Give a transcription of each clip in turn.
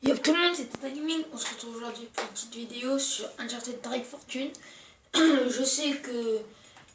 Yo tout le monde, c'est Tata Gaming. On se retrouve aujourd'hui pour une petite vidéo sur Uncharted Drake Fortune. Je sais que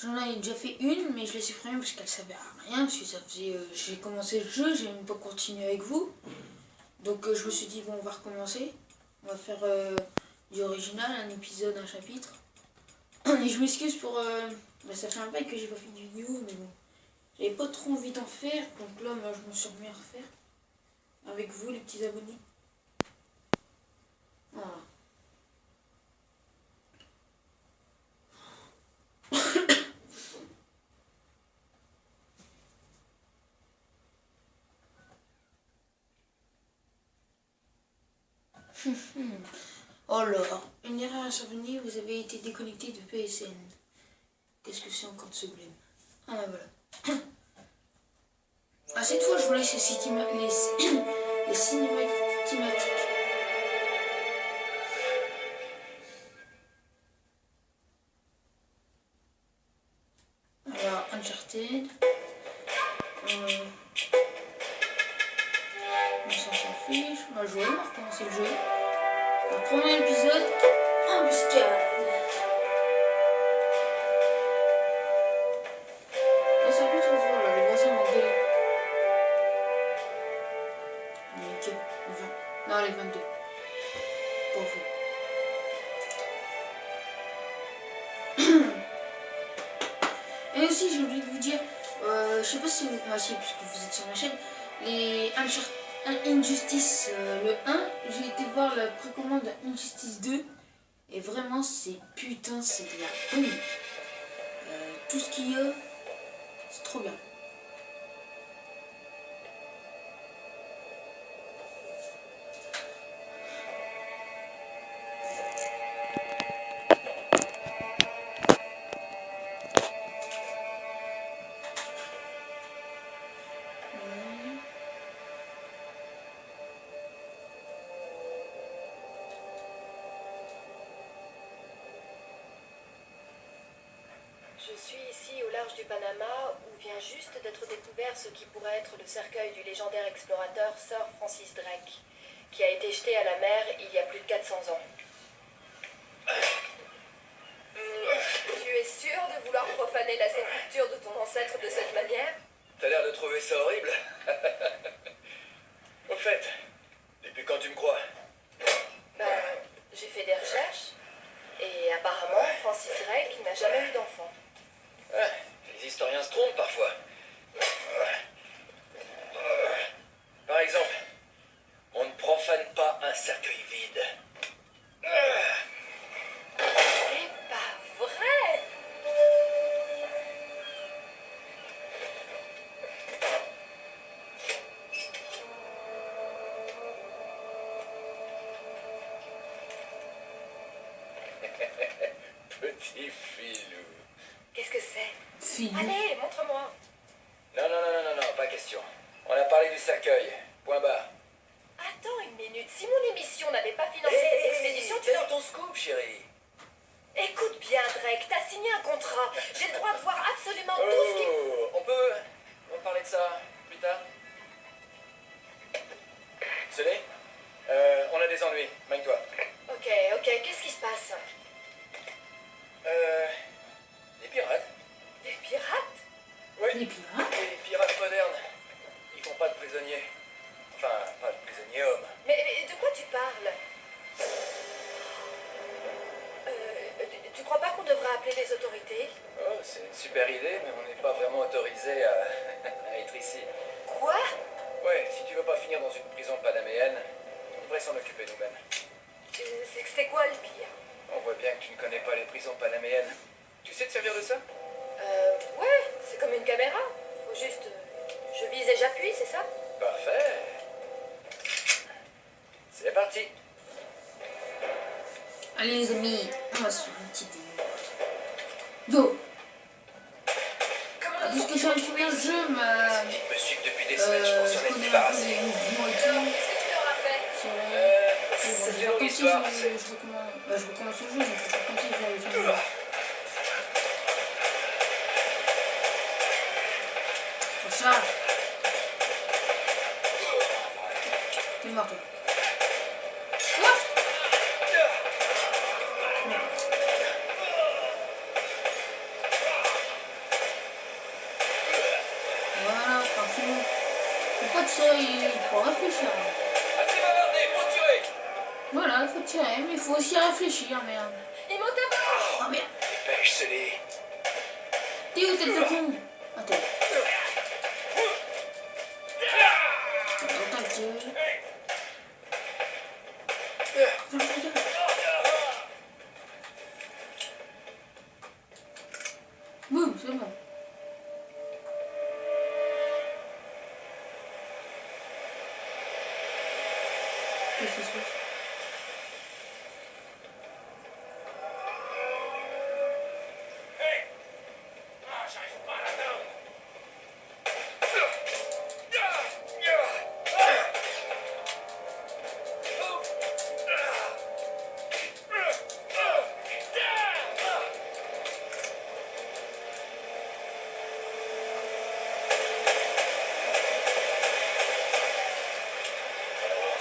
j'en ai déjà fait une, mais je l'ai supprimée parce qu'elle servait à rien. Parce que ça faisait, j'ai commencé le jeu, j'ai même pas continué avec vous. Donc je me suis dit, bon, on va recommencer. On va faire du original, un épisode, un chapitre. Et je m'excuse pour... ça fait un bail que j'ai pas fait de vidéo, mais bon. J'avais pas trop envie d'en faire, donc là, moi, je me suis remis à refaire. Avec vous, les petits abonnés. Voilà. Alors, une erreur est survenue, vous avez été déconnecté de PSN. Qu'est-ce que c'est encore de ce blême? Ah ben voilà. Ah, cette fois, je vous laisse les cinématiques. Alors, Uncharted. On s'en fiche. On va jouer, on va recommencer le jeu. Le premier épisode, embuscade. Là, c'est un peu trop fort, là. Les voisins vont gueuler. Les 20. Non, les 22. Pas faux. Et aussi, j'ai oublié de vous dire, je sais pas si vous connaissez, puisque vous êtes sur ma chaîne, les Injustice, le 1, j'ai été voir la précommande Injustice 2, et vraiment, c'est putain, c'est de la honte. Tout ce qu'il y a, c'est trop bien. Je suis ici au large du Panama où vient juste d'être découvert ce qui pourrait être le cercueil du légendaire explorateur Sir Francis Drake, qui a été jeté à la mer il y a plus de 400 ans. Tu es sûr de vouloir profaner la sépulture de ton ancêtre de cette manière? T'as l'air de trouver ça horrible. Au fait, depuis quand tu me crois? J'ai fait des recherches et apparemment Francis Drake n'a jamais eu d'enfant. Ah, les historiens se trompent parfois. Par exemple, on ne profane pas un cercueil vide. C'est pas vrai! Petit filou. Qu'est-ce que c'est? Filou. Allez, montre-moi! Non, pas question. On a parlé du cercueil. Point barre. Attends une minute, si mon émission n'avait pas financé cette expédition, tu donnes ton scoop, chérie. Écoute bien, Drake, t'as signé un contrat. J'ai le droit de voir absolument tout ce qui... On peut parler de ça plus tard? Sonné? On a des ennuis. Magne-toi. Ok, qu'est-ce qui se passe? Des pirates. Des pirates? Oui. Les pirates? Les pirates modernes. Ils font pas de prisonniers. Enfin, pas de prisonniers hommes. Mais de quoi tu parles? Tu crois pas qu'on devrait appeler les autorités? Oh, c'est une super idée, mais on n'est pas vraiment autorisé à, à être ici. Quoi? Ouais, si tu veux pas finir dans une prison panaméenne, on devrait s'en occuper nous-mêmes. C'est quoi le pire? On voit bien que tu ne connais pas les prisons panaméennes. Tu sais te servir de ça? Ouais, c'est comme une caméra. Faut juste... je vise et j'appuie, c'est ça? Parfait. C'est parti. Allez les amis, on va se faire une petite vidéo. Go. Puisque je viens de finir le jeu, Il me suit depuis des semaines, je pense je qu'on est connais un peu débarrassé. les mouvements et tout. Qu'est-ce que tu leur as fait? C'est une Comme longue si histoire. je recommence le jeu, donc je fais comme si j'avais fait le jeu. Faut ça. T'es mort toi. ça, il faut réfléchir. Assez bavardé, faut tirer. Voilà, il faut tirer, mais il faut aussi réfléchir, merde. Ils m'ont tapé. Oh merde. Dépêche, Célie. T'es où, tête de con? Attends. Attends, ta gueule. Ferme ta gueule. Boum, c'est bon. Qu'est-ce qui se passe? J'arrive pas à l'atteindre.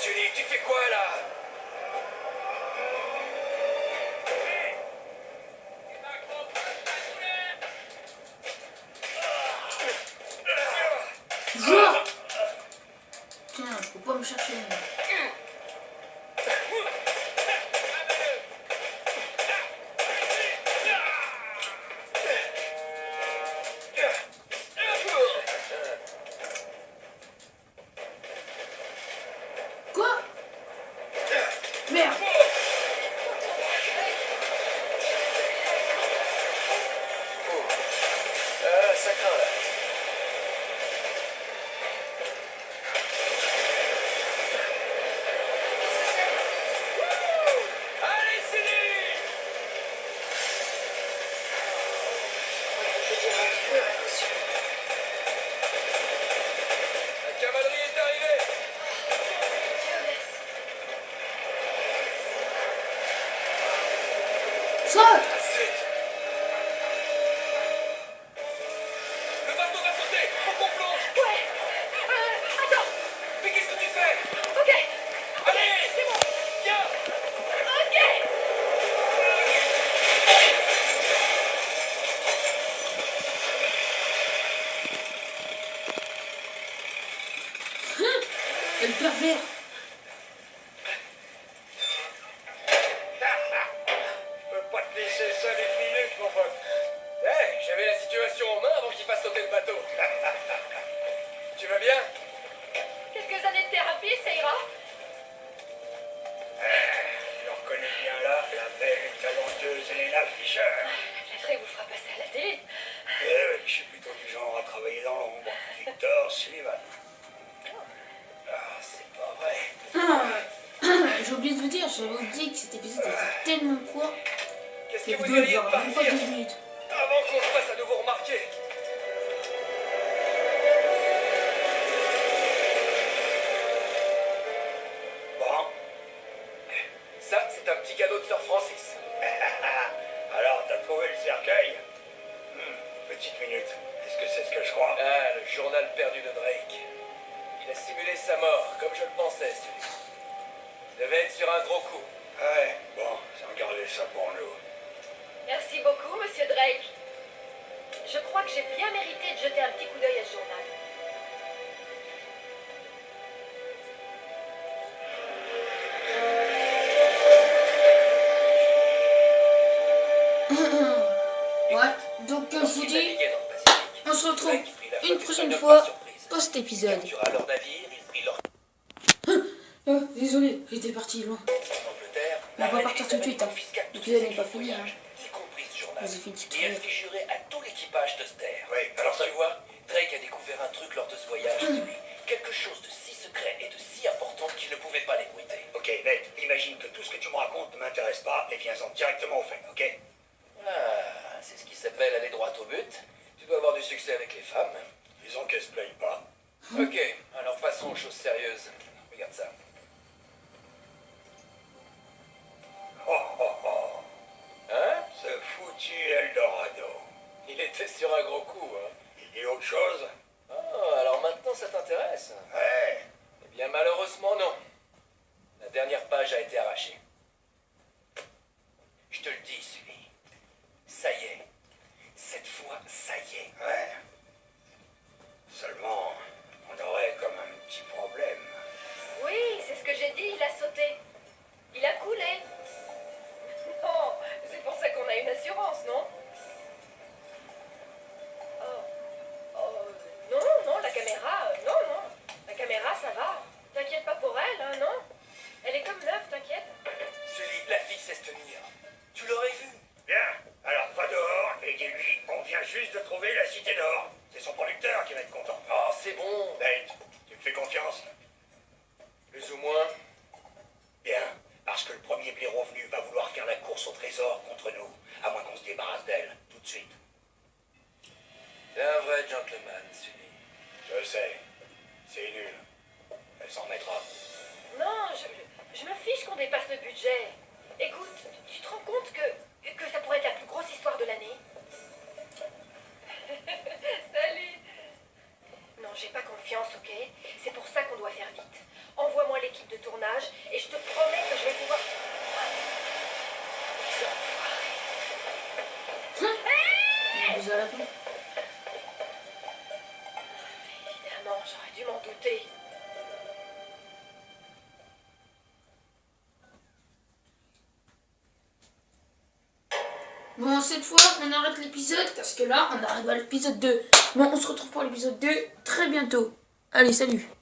Sully, tu fais quoi là? Joueur! Tiens, faut pas me chercher. Moi. Quoi? Merde! Ça craint là. Allez, Célie! La cavalerie est arrivée! Saute! Zut! Le bateau va sauter! Faut qu'on plonge! Ouais. Attends. Mais qu'est-ce que tu fais? Ok. Allez! C'est bon. Viens! Ok. Le pervers! Je peux pas te laisser seul une minute, mon pote. Hey, j'avais la situation en main avant qu'il fasse sauter le bateau. Tu vas bien? Quelques années de thérapie, ça ira. Je reconnais bien là la belle et talenteuse Elena Fischer. La flatterie vous fera passer à la télé. Oui, je suis plutôt du genre à travailler dans l'ombre. Victor Sullivan. Ah, c'est pas vrai. J'ai oublié de vous dire, j'avais oublié que cet épisode était tellement court. Qu'est-ce La que vous vidéo alliez dure même pas partir 12 minutes. avant qu'on se fasse à nouveau remarquer? Bon. Ça, c'est un petit cadeau de Sir Francis. Alors, t'as trouvé le cercueil? Petite minute. Est-ce que c'est ce que je crois? Ah, le journal perdu de Drake. Il a simulé sa mort, comme je le pensais, celui-là. Il devait être sur un gros coup. Ouais, bon, sans garder ça pour nous. Merci beaucoup, monsieur Drake. Je crois que j'ai bien mérité de jeter un petit coup d'œil à ce journal. Ouais, donc je vous Lorsqu'il dis, naviguait dans le Pacifique, on se retrouve Drake prit la une flotte prochaine espagnole fois par surprise. pour cet Il épisode. captura leur navire, il prit leur Désolé, j'étais parti loin. en Angleterre. On va pas la partir reine tout de suite, hein. confisqua tous L'épisode ses n'est pas écrits de fini, voyage, hein. y compris ce journal. Vas-y, fais une petite Et elle crevette. fit jurer à tout l'équipage de se taire. Oui, alors tu vois, Drake a découvert un truc lors de ce voyage, lui. Quelque chose de si secret et de si important qu'il ne pouvait pas l'ébruiter. Ok, Ned, imagine que tout ce que tu me racontes ne m'intéresse pas et viens-en directement au fait, ok? Ah, c'est ce qui s'appelle aller droit au but. Tu dois avoir du succès avec les femmes. Disons qu'elle se plaigne pas. Ok, alors passons aux choses sérieuses. Regarde ça. Oh oh oh, Hein? ce foutu Eldorado. Il était sur un gros coup, hein. Il dit autre chose? Oh, alors maintenant ça t'intéresse? Ouais. Eh bien malheureusement non. La dernière page a été arrachée. Je te le dis, Sully. Ça y est. Cette fois, ça y est. Ouais. Seulement, on aurait comme un petit j'ai pas confiance, ok? C'est pour ça qu'on doit faire vite. Envoie-moi l'équipe de tournage et je te promets que je vais pouvoir... Vous avez répondu. Évidemment, j'aurais dû m'en douter. Bon, cette fois, on arrête l'épisode parce que là, on arrive à l'épisode 2. Bon, on se retrouve pour l'épisode 2 très bientôt. Allez, salut!